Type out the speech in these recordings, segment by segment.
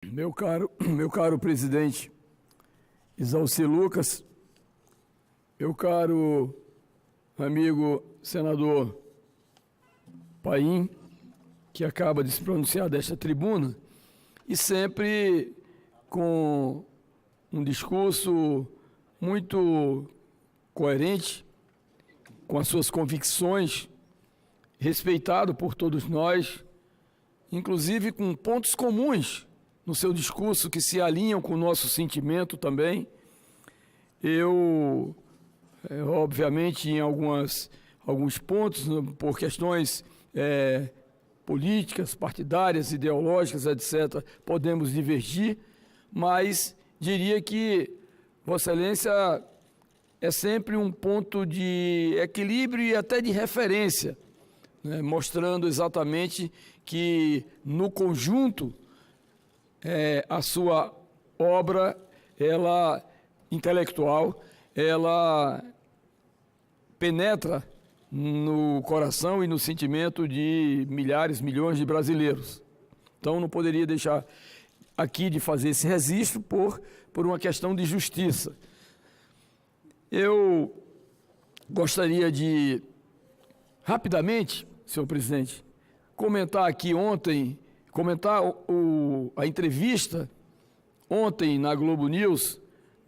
Meu caro presidente Exalci Lucas, meu caro amigo senador Paim, que acaba de se pronunciar desta tribuna, e sempre com um discurso muito coerente, com as suas convicções, respeitado por todos nós, inclusive com pontos comuns no seu discurso que se alinham com o nosso sentimento também. Eu, obviamente, em alguns pontos, por questões políticas, partidárias, ideológicas, etc., podemos divergir, mas diria que Vossa Excelência é sempre um ponto de equilíbrio e até de referência, né, mostrando exatamente que, no conjunto, a sua obra, ela intelectual, ela penetra no coração e no sentimento de milhares, milhões de brasileiros. Então, não poderia deixar aqui de fazer esse registro por uma questão de justiça. Eu gostaria de, rapidamente, senhor presidente, comentar a entrevista ontem na Globo News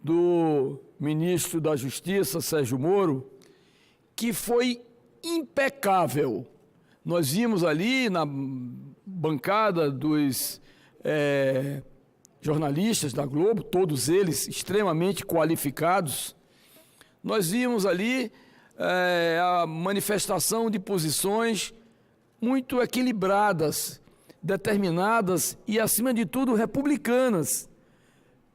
do ministro da Justiça, Sérgio Moro, que foi impecável. Nós vimos ali na bancada dos jornalistas da Globo, todos eles extremamente qualificados, nós vimos ali a manifestação de posições muito equilibradas, determinadas e, acima de tudo, republicanas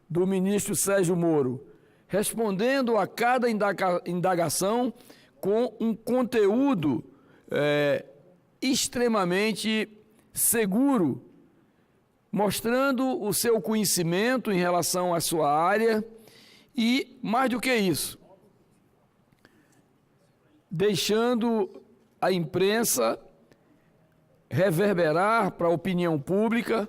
do ministro Sérgio Moro, respondendo a cada indagação com um conteúdo extremamente seguro, mostrando o seu conhecimento em relação à sua área e, mais do que isso, deixando a imprensa reverberar para a opinião pública,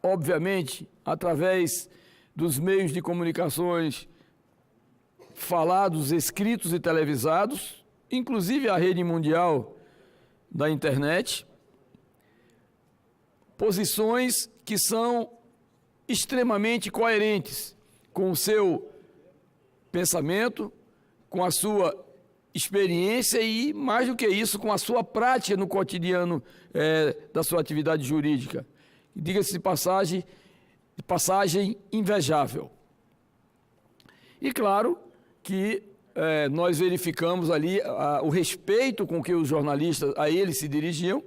obviamente, através dos meios de comunicações falados, escritos e televisados, inclusive a rede mundial da internet, posições que são extremamente coerentes com o seu pensamento, com a sua experiência e, mais do que isso, com a sua prática no cotidiano da sua atividade jurídica. Diga-se de passagem invejável. E claro que nós verificamos ali o respeito com que os jornalistas a ele se dirigiam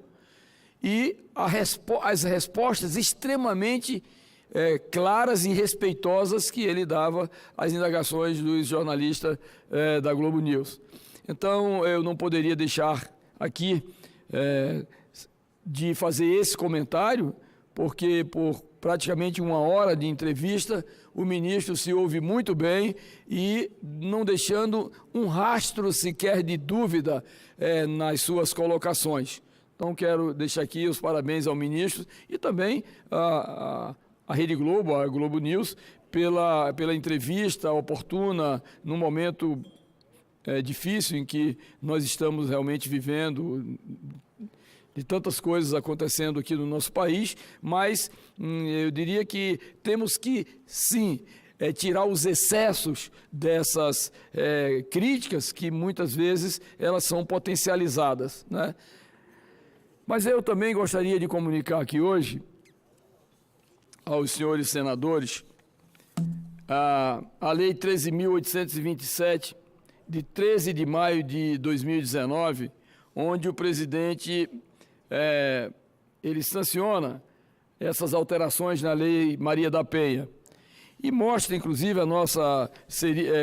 e as respostas extremamente claras e respeitosas que ele dava às indagações dos jornalistas da Globo News. Então, eu não poderia deixar aqui de fazer esse comentário, porque por praticamente 1 hora de entrevista, o ministro se ouve muito bem e não deixando um rastro sequer de dúvida nas suas colocações. Então, quero deixar aqui os parabéns ao ministro e também a Rede Globo, a Globo News, pela entrevista oportuna, num momento difícil em que nós estamos realmente vivendo, de tantas coisas acontecendo aqui no nosso país, mas eu diria que temos que, sim, tirar os excessos dessas críticas que muitas vezes elas são potencializadas, né? Mas eu também gostaria de comunicar aqui hoje aos senhores senadores a Lei 13.827, de 13 de maio de 2019, onde o presidente ele sanciona essas alterações na Lei Maria da Penha e mostra, inclusive, a nossa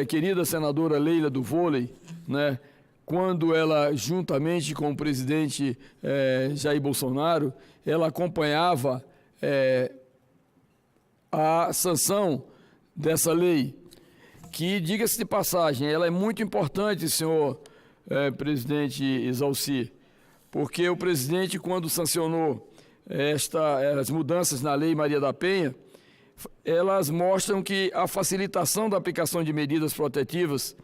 querida senadora Leila do Vôlei, né, quando ela, juntamente com o presidente Jair Bolsonaro, ela acompanhava a sanção dessa lei, que, diga-se de passagem, ela é muito importante, senhor presidente Exalci, porque o presidente, quando sancionou as mudanças na Lei Maria da Penha, elas mostram que a facilitação da aplicação de medidas protetivas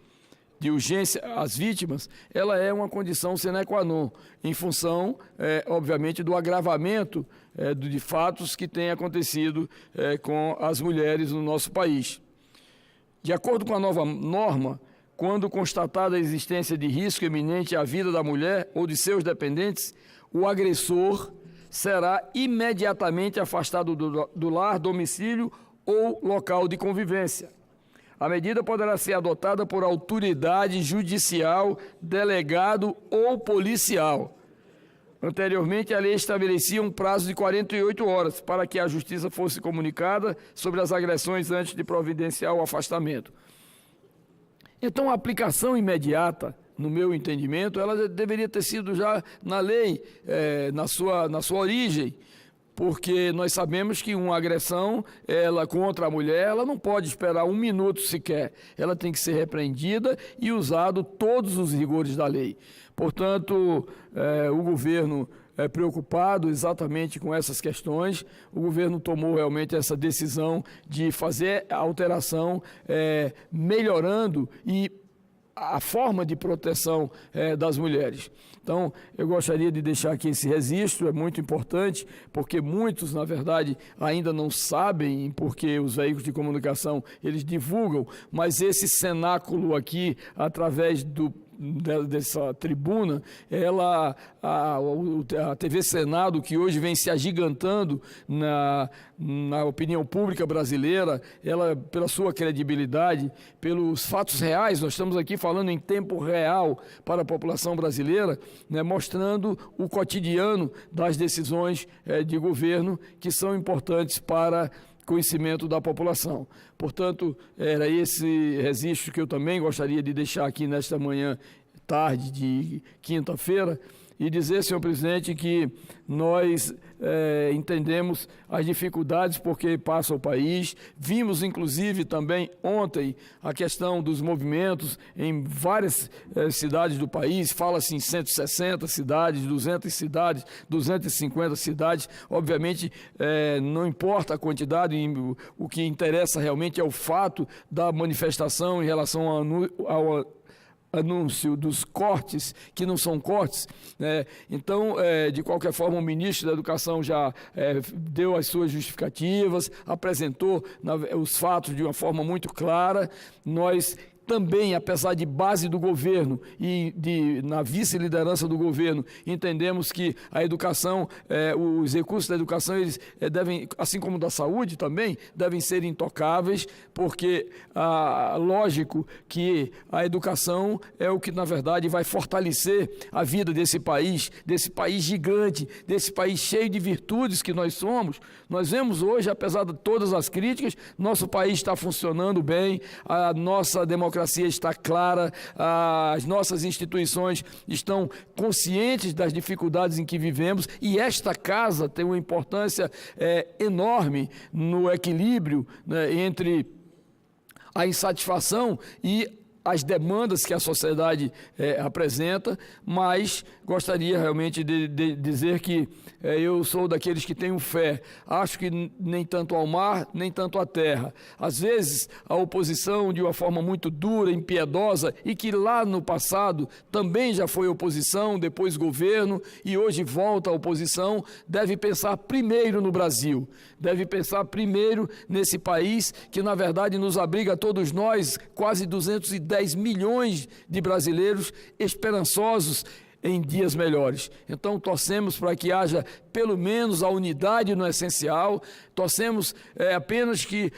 de urgência às vítimas, ela é uma condição sine qua non, em função, obviamente, do agravamento de fatos que têm acontecido com as mulheres no nosso país. De acordo com a nova norma, quando constatada a existência de risco iminente à vida da mulher ou de seus dependentes, o agressor será imediatamente afastado do lar, domicílio ou local de convivência. A medida poderá ser adotada por autoridade judicial, delegado ou policial. Anteriormente, a lei estabelecia um prazo de 48 horas para que a Justiça fosse comunicada sobre as agressões antes de providenciar o afastamento. Então, a aplicação imediata, no meu entendimento, ela deveria ter sido já na lei, na sua origem, porque nós sabemos que uma agressão contra a mulher, ela não pode esperar um minuto sequer. Ela tem que ser repreendida e usado todos os rigores da lei. Portanto, o governo preocupado exatamente com essas questões, o governo tomou realmente essa decisão de fazer a alteração, melhorando a forma de proteção das mulheres. Então, eu gostaria de deixar aqui esse registro, é muito importante, porque muitos, na verdade, ainda não sabem, porque os veículos de comunicação, eles divulgam, mas esse cenáculo aqui, através dessa tribuna, a TV Senado, que hoje vem se agigantando na opinião pública brasileira, ela, pela sua credibilidade, pelos fatos reais, nós estamos aqui falando em tempo real para a população brasileira, né, mostrando o cotidiano das decisões de governo que são importantes para conhecimento da população. Portanto, era esse registro que eu também gostaria de deixar aqui nesta manhã, tarde de quinta-feira, e dizer, senhor presidente, que nós entendemos as dificuldades porque passa o país. Vimos, inclusive, também ontem a questão dos movimentos em várias cidades do país. Fala-se em 160 cidades, 200 cidades, 250 cidades. Obviamente, não importa a quantidade, o que interessa realmente é o fato da manifestação em relação ao anúncio dos cortes, que não são cortes, né? Então, de qualquer forma, o ministro da Educação já deu as suas justificativas, apresentou os fatos de uma forma muito clara. Nós também, apesar de base do governo e na vice-liderança do governo, entendemos que a educação, os recursos da educação, eles devem, assim como da saúde também, devem ser intocáveis, porque lógico que a educação é o que, na verdade, vai fortalecer a vida desse país gigante, desse país cheio de virtudes que nós somos. Nós vemos hoje, apesar de todas as críticas, nosso país está funcionando bem, a nossa democracia está clara, as nossas instituições estão conscientes das dificuldades em que vivemos, e esta casa tem uma importância enorme no equilíbrio, né, entre a insatisfação e as demandas que a sociedade apresenta, mas gostaria realmente de dizer que eu sou daqueles que tenho fé. Acho que nem tanto ao mar, nem tanto à terra. Às vezes, a oposição, de uma forma muito dura, impiedosa, e que lá no passado também já foi oposição, depois governo, e hoje volta à oposição, deve pensar primeiro no Brasil, deve pensar primeiro nesse país que, na verdade, nos abriga a todos nós, quase 210 milhões de brasileiros esperançosos em dias melhores. Então, torcemos para que haja pelo menos a unidade no essencial, torcemos apenas que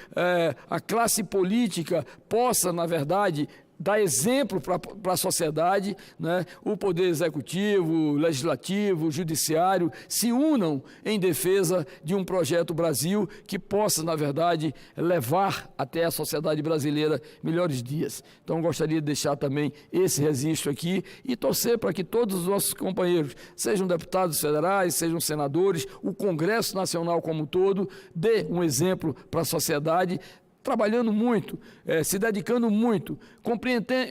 a classe política possa, na verdade, dar exemplo para a sociedade, né? O Poder Executivo, o Legislativo, o Judiciário se unam em defesa de um projeto Brasil que possa, na verdade, levar até a sociedade brasileira melhores dias. Então, gostaria de deixar também esse registro aqui e torcer para que todos os nossos companheiros, sejam deputados federais, sejam senadores, o Congresso Nacional como um todo, dê um exemplo para a sociedade, trabalhando muito, se dedicando muito,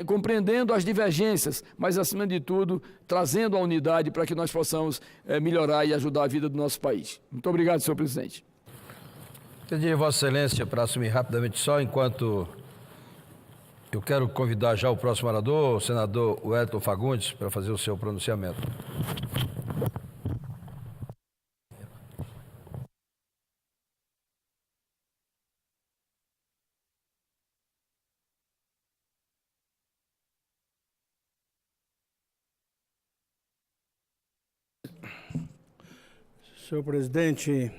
compreendendo as divergências, mas, acima de tudo, trazendo a unidade para que nós possamos melhorar e ajudar a vida do nosso país. Muito obrigado, senhor presidente. Pedir a Vossa Excelência para assumir rapidamente só, enquanto eu quero convidar já o próximo orador, o senador Wellington Fagundes, para fazer o seu pronunciamento. Senhor presidente,